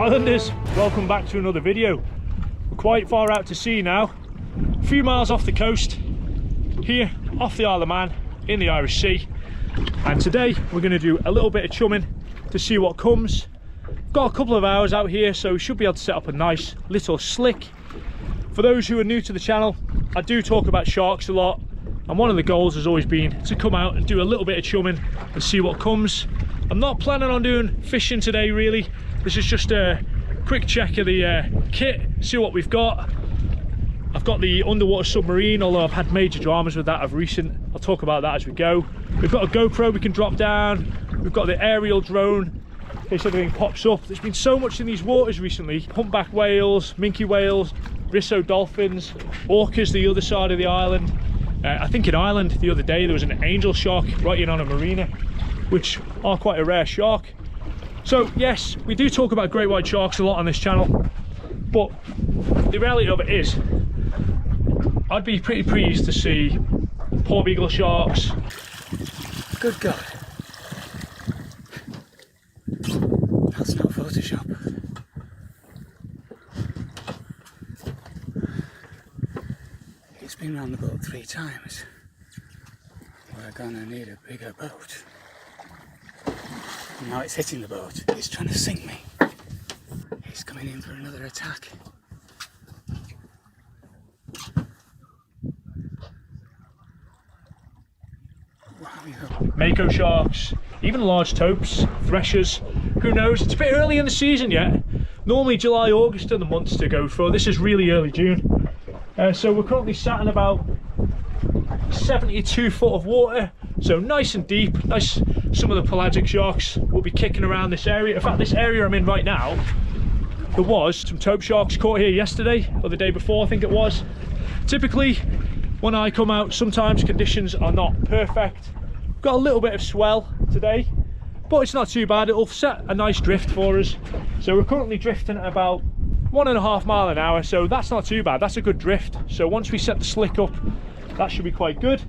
Islanders, welcome back to another video. We're quite far out to sea now, a few miles off the coast, here off the Isle of Man in the Irish Sea. And today we're going to do a little bit of chumming to see what comes. Got a couple of hours out here, so we should be able to set up a nice little slick. For those who are new to the channel, I do talk about sharks a lot, and one of the goals has always been to come out and do a little bit of chumming and see what comes. I'm not planning on doing fishing today really. This is just a quick check of the kit, see what we've got. I've got the underwater submarine, although I've had major dramas with that of recent. I'll talk about that as we go. We've got a GoPro we can drop down. We've got the aerial drone in case anything pops up. There's been so much in these waters recently. Humpback whales, minke whales, risso dolphins, orcas the other side of the island. I think in Ireland the other day there was an angel shark right in on a marina, which are quite a rare shark. So yes, we do talk about great white sharks a lot on this channel, but the reality of it is I'd be pretty pleased to see Porbeagle sharks. Good God, that's not Photoshop. It's been round the boat 3 times. We're gonna need a bigger boat. Now it's hitting the boat. It's trying to sink me. It's coming in for another attack. Mako sharks, even large topes, threshers, who knows? It's a bit early in the season yet. Normally July, August are the months to go for. This is really early June. So we're currently sat in about 72 foot of water, so nice and deep. Nice. Some of the pelagic sharks will be kicking around this area. In fact, this area I'm in right now, there was some taupe sharks caught here yesterday or the day before, I think it was. Typically when I come out, sometimes conditions are not perfect. Got a little bit of swell today, but it's not too bad. It'll set a nice drift for us. So we're currently drifting at about 1.5 miles an hour, so that's not too bad. That's a good drift. So once we set the slick up, that should be quite good.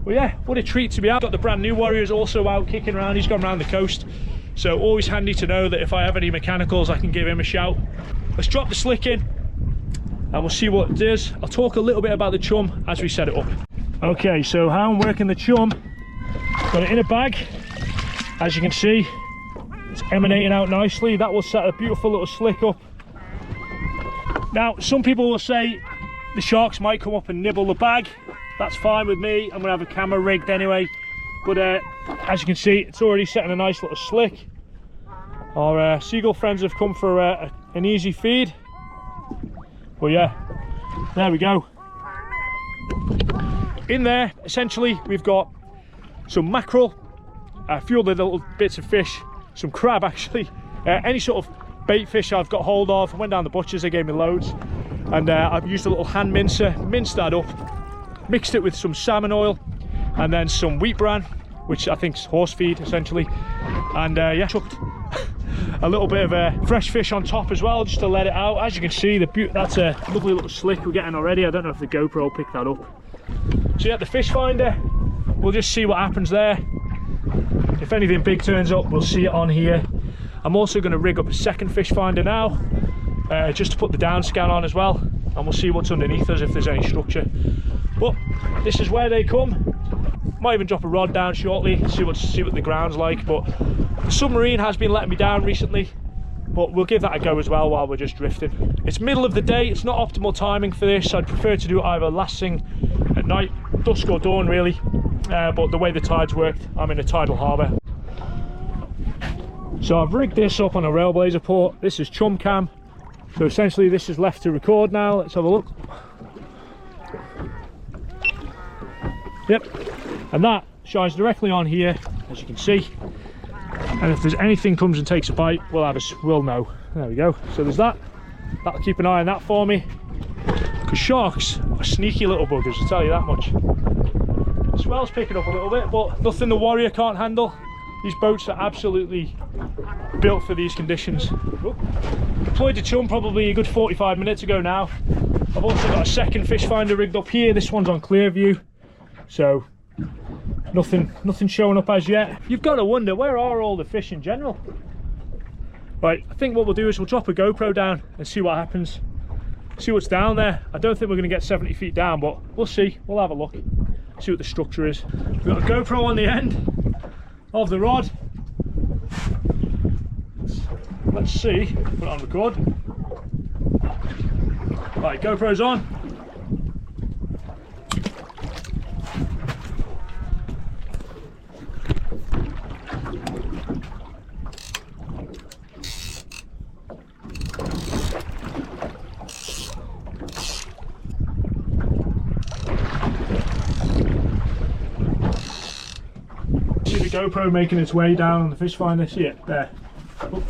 Well, yeah, what a treat to be out. Got the brand new Warriors also out kicking around. He's gone around the coast, so always handy to know that if I have any mechanicals I can give him a shout. Let's drop the slick in and we'll see what it does. I'll talk a little bit about the chum as we set it up. Okay, so how I'm working the chum, got it in a bag. As you can see, it's emanating out nicely. That will set a beautiful little slick up. Now, some people will say the sharks might come up and nibble the bag. That's fine with me. I'm gonna have a camera rigged anyway. But as you can see, it's already setting a nice little slick. Our seagull friends have come for an easy feed. Well, yeah, there we go. In there, essentially, we've got some mackerel, a few other little bits of fish, some crab actually, any sort of bait fish I've got hold of. I went down the butcher's, they gave me loads. And I've used a little hand mincer, minced that up, mixed it with some salmon oil and then some wheat bran, which I think is horse feed essentially, and yeah, chucked a little bit of fresh fish on top as well just to let it out. As you can see, that's a lovely little slick we're getting already. I don't know if the GoPro picked that up. So yeah, the Fishfinder, we'll just see what happens there. If anything big turns up, we'll see it on here. I'm also going to rig up a second Fishfinder now, just to put the down scan on as well, and we'll see what's underneath us if there's any structure. But this is where they come. Might even drop a rod down shortly, see what the ground's like. But the submarine has been letting me down recently, but we'll give that a go as well while we're just drifting. It's middle of the day, it's not optimal timing for this. I'd prefer to do it either last thing at night, dusk or dawn really, but the way the tides worked, I'm in a tidal harbour. So I've rigged this up on a Railblazer port. This is chum cam, so essentially this is left to record now. Let's have a look. Yep, and that shines directly on here, as you can see. And if there's anything comes and takes a bite, we'll know. There we go. So there's that. That'll keep an eye on that for me. Because sharks are sneaky little buggers, I'll tell you that much. The swell's picking up a little bit, but nothing the Warrior can't handle. These boats are absolutely built for these conditions. Deployed the chum probably a good 45 minutes ago now. I've also got a second Fishfinder rigged up here. This one's on clear view, so nothing showing up as yet. You've got to wonder, where are all the fish in general? Right, I think what we'll do is we'll drop a GoPro down and see what happens. See what's down there. I don't think we're going to get 70 feet down, but we'll see. We'll have a look. See what the structure is. We've got a GoPro on the end of the rod. Let's see. Put it on record. Right, GoPro's on. See the GoPro making its way down on the Fishfinder. See it there. Oh.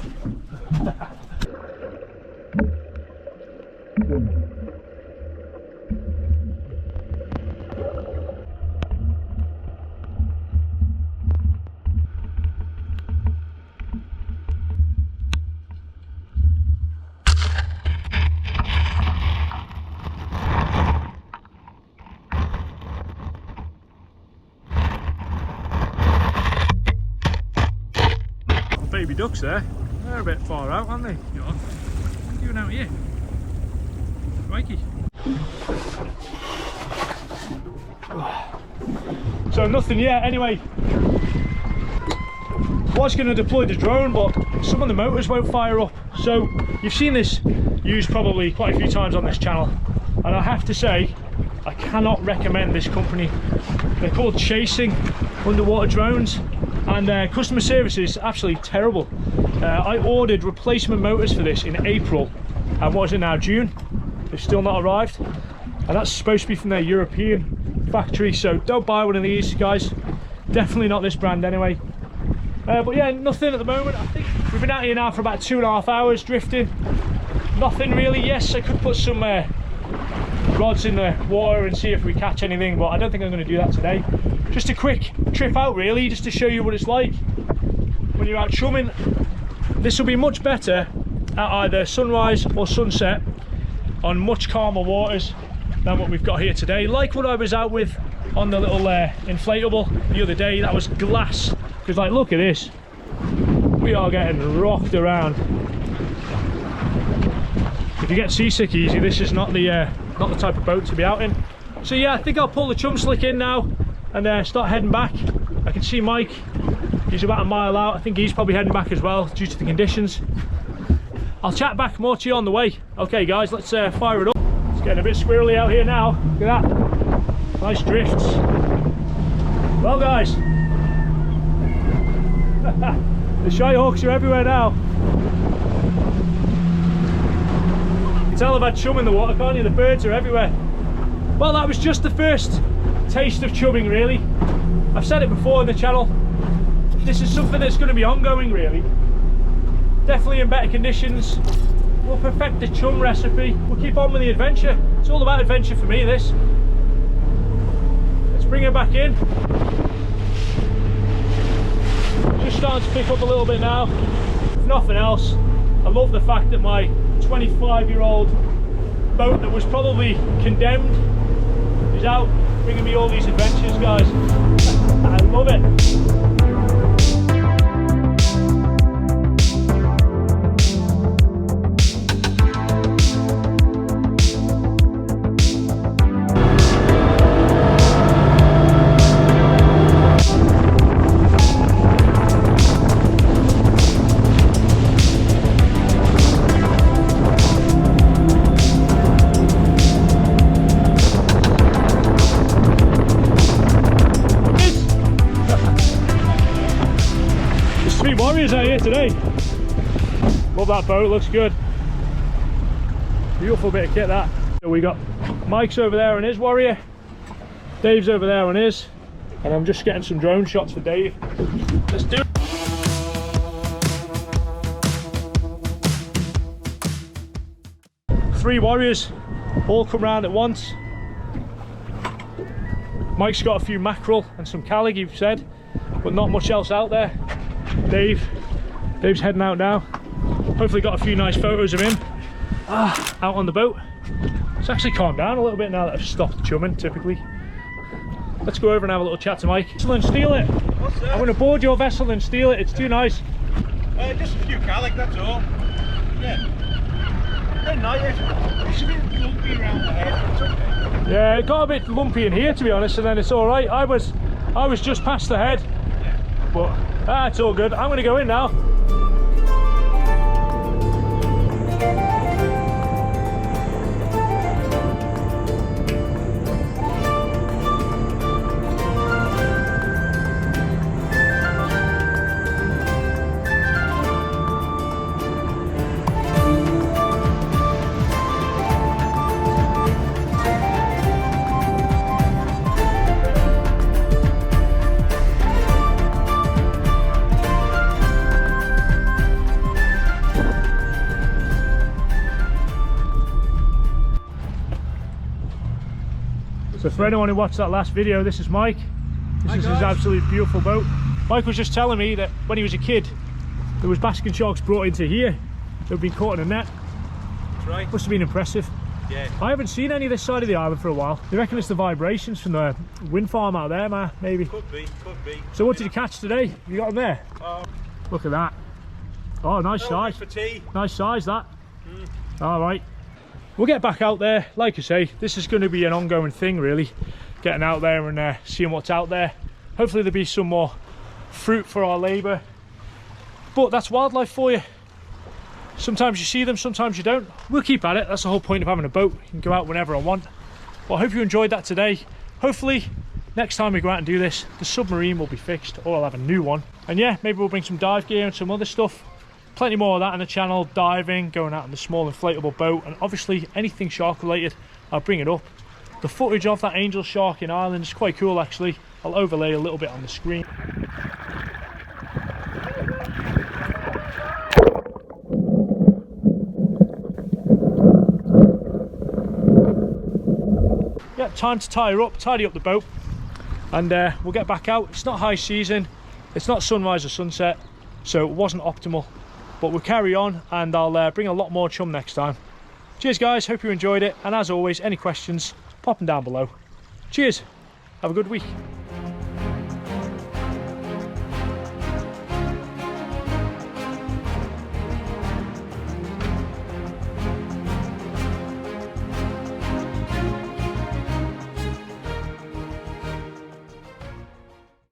Baby ducks there. They're a bit far out, aren't they? What are you doing out here? Mikey. So nothing yet. Anyway, I was going to deploy the drone, but some of the motors won't fire up. So you've seen this used probably quite a few times on this channel, and I have to say I cannot recommend this company. They're called Chasing underwater drones, and their customer service is absolutely terrible. I ordered replacement motors for this in April, and what is it now, June? They've still not arrived, and that's supposed to be from their European factory, so don't buy one of these, guys. Definitely not this brand anyway. But yeah, nothing at the moment. I think we've been out here now for about 2.5 hours drifting. Nothing really. Yes, I could put some rods in the water and see if we catch anything, but I don't think I'm going to do that today. Just a quick trip out really, just to show you what it's like when you're out chumming. This will be much better at either sunrise or sunset on much calmer waters than what we've got here today. Like what I was out with on the little inflatable the other day. That was glass. Because like, look at this, we are getting rocked around. If you get seasick easy, this is not the type of boat to be out in. So yeah, I think I'll pull the chum slick in now and start heading back. I can see Mike, he's about a mile out. I think he's probably heading back as well due to the conditions. I'll chat back more to you on the way. Okay guys, let's fire it up. It's getting a bit squirrely out here now. Look at that, nice drifts. Well guys, the shy hawks are everywhere now. You can tell I've had chum in the water, can't you? The birds are everywhere. Well, that was just the first taste of chumming really. I've said it before in the channel, this is something that's going to be ongoing really. Definitely in better conditions. We'll perfect the chum recipe. We'll keep on with the adventure. It's all about adventure for me, this. Let's bring it back in. Just starting to pick up a little bit now. If nothing else, I love the fact that my 25-year-old boat that was probably condemned is out bringing me all these adventures, guys. I love it. Out here today. Love that boat, looks good. Beautiful bit of kit that. So we got Mike's over there on his Warrior, Dave's over there on his, and I'm just getting some drone shots for Dave. Let's do it. Three Warriors all come round at once. Mike's got a few mackerel and some calig, you've said, but not much else out there. Dave's heading out now. Hopefully got a few nice photos of him out on the boat. It's actually calmed down a little bit now that I've stopped chumming typically. Let's go over and have a little chat to Mike. Vessel and steal it. What's that? I'm going to board your vessel and steal it. It's too nice. Just a few calic, that's all. Yeah. They're nice. It's a bit lumpy around the head, but it's okay. Yeah, it got a bit lumpy in here to be honest, and then it's all right. I was just past the head, but it's all good. I'm going to go in now. So for anyone who watched that last video, this is Mike. This is his absolutely beautiful boat. Mike was just telling me that when he was a kid, there was basking sharks brought into here that had been caught in a net. That's right. Must have been impressive. Yeah. I haven't seen any this side of the island for a while. You reckon it's the vibrations from the wind farm out there, man? Maybe. Could be, could be. So what did you catch today? You got them there? Look at that. Oh, nice size. For tea. Nice size, that. All right. We'll get back out there. Like I say, this is going to be an ongoing thing, really. Getting out there and seeing what's out there. Hopefully there'll be some more fruit for our labour. But that's wildlife for you. Sometimes you see them, sometimes you don't. We'll keep at it. That's the whole point of having a boat. You can go out whenever I want. Well, I hope you enjoyed that today. Hopefully next time we go out and do this, the submarine will be fixed, or I'll have a new one. And yeah, maybe we'll bring some dive gear and some other stuff. Plenty more of that on the channel, diving, going out in the small inflatable boat, and obviously anything shark related, I'll bring it up. The footage of that angel shark in Ireland is quite cool actually. I'll overlay a little bit on the screen. Yeah, time to tie her up, tidy up the boat, and we'll get back out. It's not high season, it's not sunrise or sunset, so it wasn't optimal. But we'll carry on, and I'll bring a lot more chum next time. Cheers guys, hope you enjoyed it, and as always, any questions, pop them down below. Cheers, have a good week.